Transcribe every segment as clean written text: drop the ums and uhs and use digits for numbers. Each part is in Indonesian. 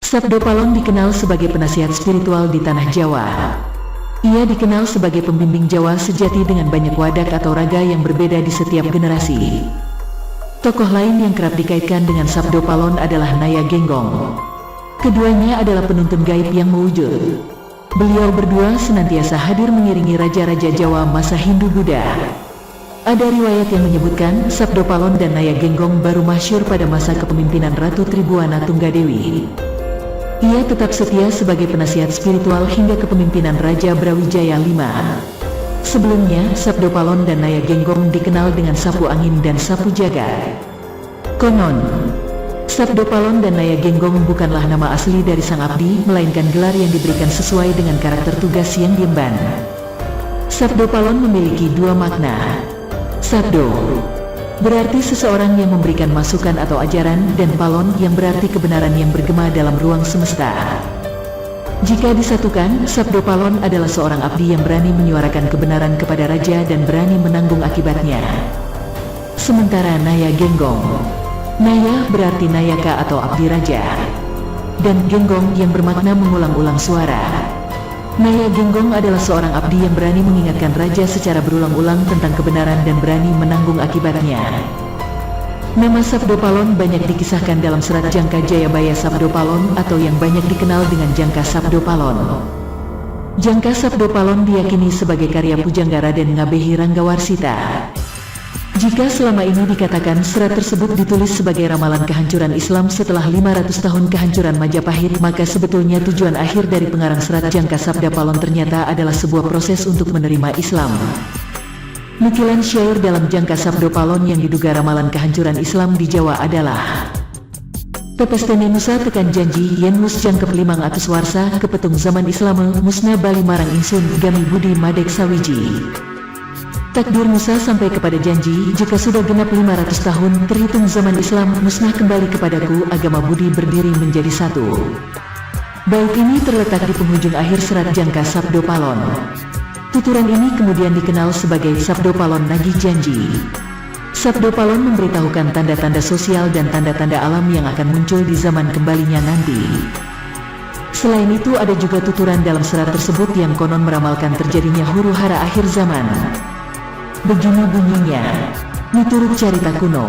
Sabdo Palon dikenal sebagai penasihat spiritual di tanah Jawa. Ia dikenal sebagai pembimbing Jawa sejati dengan banyak wadak atau raga yang berbeda di setiap generasi. Tokoh lain yang kerap dikaitkan dengan Sabdo Palon adalah Naya Genggong. Keduanya adalah penuntun gaib yang mewujud. Beliau berdua senantiasa hadir mengiringi raja-raja Jawa masa Hindu-Buddha. Ada riwayat yang menyebutkan Sabdo Palon dan Naya Genggong baru masyhur pada masa kepemimpinan Ratu Tribuana Tunggadewi. Ia tetap setia sebagai penasihat spiritual hingga kepemimpinan Raja Brawijaya V. Sebelumnya, Sabdo Palon dan Naya Genggong dikenal dengan Sapu Angin dan Sapu Jagat. Konon, Sabdo Palon dan Naya Genggong bukanlah nama asli dari sang abdi, melainkan gelar yang diberikan sesuai dengan karakter tugas yang diemban. Sabdo Palon memiliki dua makna. Sabdo berarti seseorang yang memberikan masukan atau ajaran, dan Palon yang berarti kebenaran yang bergema dalam ruang semesta. Jika disatukan, Sabdo Palon adalah seorang abdi yang berani menyuarakan kebenaran kepada raja dan berani menanggung akibatnya. Sementara Naya Genggong, Naya berarti nayaka atau abdi raja, dan Genggong yang bermakna mengulang-ulang suara. Naya Genggong adalah seorang abdi yang berani mengingatkan raja secara berulang-ulang tentang kebenaran dan berani menanggung akibatnya. Nama Sabdo Palon banyak dikisahkan dalam serat Jangka Jayabaya Sabdo Palon atau yang banyak dikenal dengan Jangka Sabdo Palon. Jangka Sabdo Palon diyakini sebagai karya Pujangga Raden Ngabehi Ranggawarsita. Jika selama ini dikatakan serat tersebut ditulis sebagai ramalan kehancuran Islam setelah 500 tahun kehancuran Majapahit, maka sebetulnya tujuan akhir dari pengarang serat Jangka Sabda Palon ternyata adalah sebuah proses untuk menerima Islam. Nukilan syair dalam Jangka Sabdo Palon yang diduga ramalan kehancuran Islam di Jawa adalah: Pepestene Musa tekan janji yen mus jangkep limang atus warsa kepetung zaman Islame musna bali marang ingsun gami budi madek sawiji. Takdir Musa sampai kepada janji, jika sudah genap 500 tahun terhitung zaman Islam musnah kembali kepadaku, agama budi berdiri menjadi satu. Bait ini terletak di penghujung akhir serat Jangka Sabdo Palon. Tuturan ini kemudian dikenal sebagai Sabdo Palon Nagih Janji. Sabdo Palon memberitahukan tanda-tanda sosial dan tanda-tanda alam yang akan muncul di zaman kembalinya nanti. Selain itu ada juga tuturan dalam serat tersebut yang konon meramalkan terjadinya huru-hara akhir zaman. Begini bunyinya: miturut carita kuno,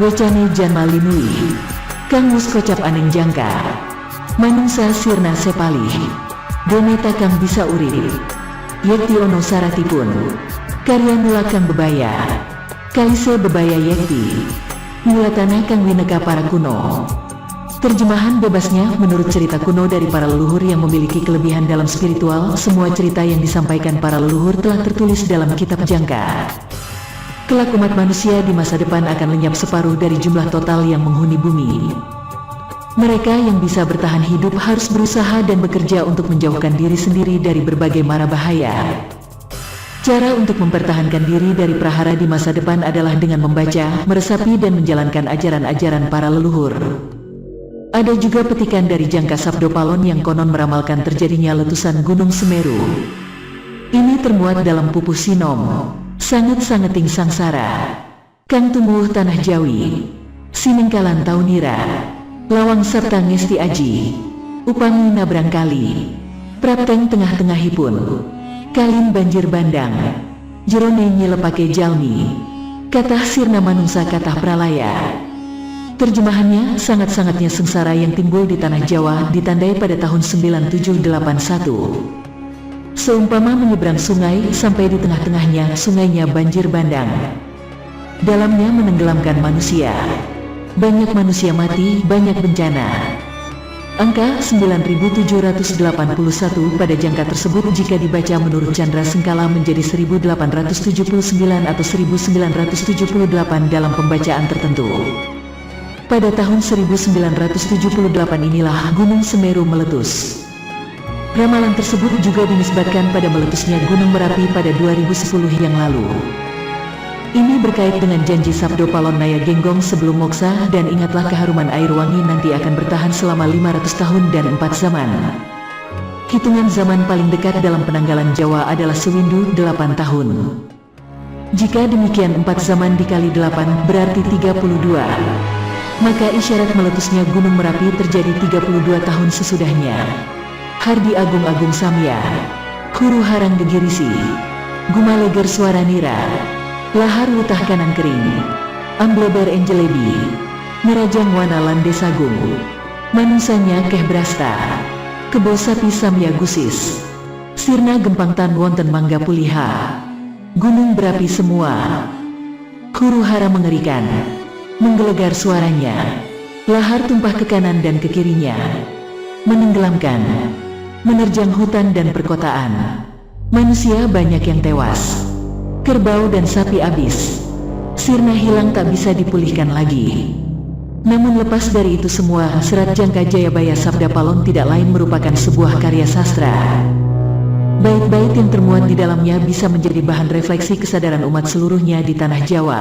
wecane jan malinui, kang wus kocap aning jangka, manungsa sirna sepalih, doneta kang bisa urip, yekti ono saratipun, karya mula kang bebaya, kalise bebaya yekti, mulatana kang wineka para kuno. Terjemahan bebasnya, menurut cerita kuno dari para leluhur yang memiliki kelebihan dalam spiritual, semua cerita yang disampaikan para leluhur telah tertulis dalam kitab Jangka. Kelak umat manusia di masa depan akan lenyap separuh dari jumlah total yang menghuni bumi. Mereka yang bisa bertahan hidup harus berusaha dan bekerja untuk menjauhkan diri sendiri dari berbagai mara bahaya. Cara untuk mempertahankan diri dari prahara di masa depan adalah dengan membaca, meresapi dan menjalankan ajaran-ajaran para leluhur. Ada juga petikan dari Jangka Sabdo Palon yang konon meramalkan terjadinya letusan Gunung Semeru. Ini termuat dalam pupuh Sinom, sanget-sangeting sangsara, kang tumbuh tanah Jawi, siningkalan taunira, lawang serta ngesti aji, upangi nabrang kali, prapteng tengah-tengahipun, kalin banjir bandang, jerone nyilepake jalmi, katah sirna manungsa katah pralaya. Terjemahannya, sangat-sangatnya sengsara yang timbul di tanah Jawa ditandai pada tahun 9781. Seumpama menyeberang sungai, sampai di tengah-tengahnya sungainya banjir bandang. Dalamnya menenggelamkan manusia. Banyak manusia mati, banyak bencana. Angka 9781 pada jangka tersebut jika dibaca menurut Chandra Sengkala menjadi 1879 atau 1978 dalam pembacaan tertentu. Pada tahun 1978 inilah Gunung Semeru meletus. Ramalan tersebut juga dinisbatkan pada meletusnya Gunung Merapi pada 2010 yang lalu. Ini berkait dengan janji Sabdo Palon Naya Genggong sebelum moksa, dan ingatlah keharuman air wangi nanti akan bertahan selama 500 tahun dan 4 zaman. Hitungan zaman paling dekat dalam penanggalan Jawa adalah sewindu 8 tahun. Jika demikian 4 zaman dikali 8 berarti 32. Maka isyarat meletusnya Gunung Merapi terjadi 32 tahun sesudahnya. Hardi Agung Samya, Huru Harang Gegirisi, Gumaleger Suara Nira, Lahar Wutah Kanan Kering, Ambleber Enjelebi, Nerajang Wana Landesagung, Manusanya Keh Brasta, Kebo Sapi Samya Gusis, Sirna Gempang Tan Wonten Mangga Puliha, Gunung berapi semua. Huru hara mengerikan, menggelegar suaranya, lahar tumpah ke kanan dan ke kirinya, menenggelamkan, menerjang hutan dan perkotaan. Manusia banyak yang tewas, kerbau dan sapi habis, sirna hilang tak bisa dipulihkan lagi. Namun lepas dari itu semua, Serat Jangka Jayabaya Sabda Palon tidak lain merupakan sebuah karya sastra. Bait-bait yang termuat di dalamnya bisa menjadi bahan refleksi kesadaran umat seluruhnya di tanah Jawa.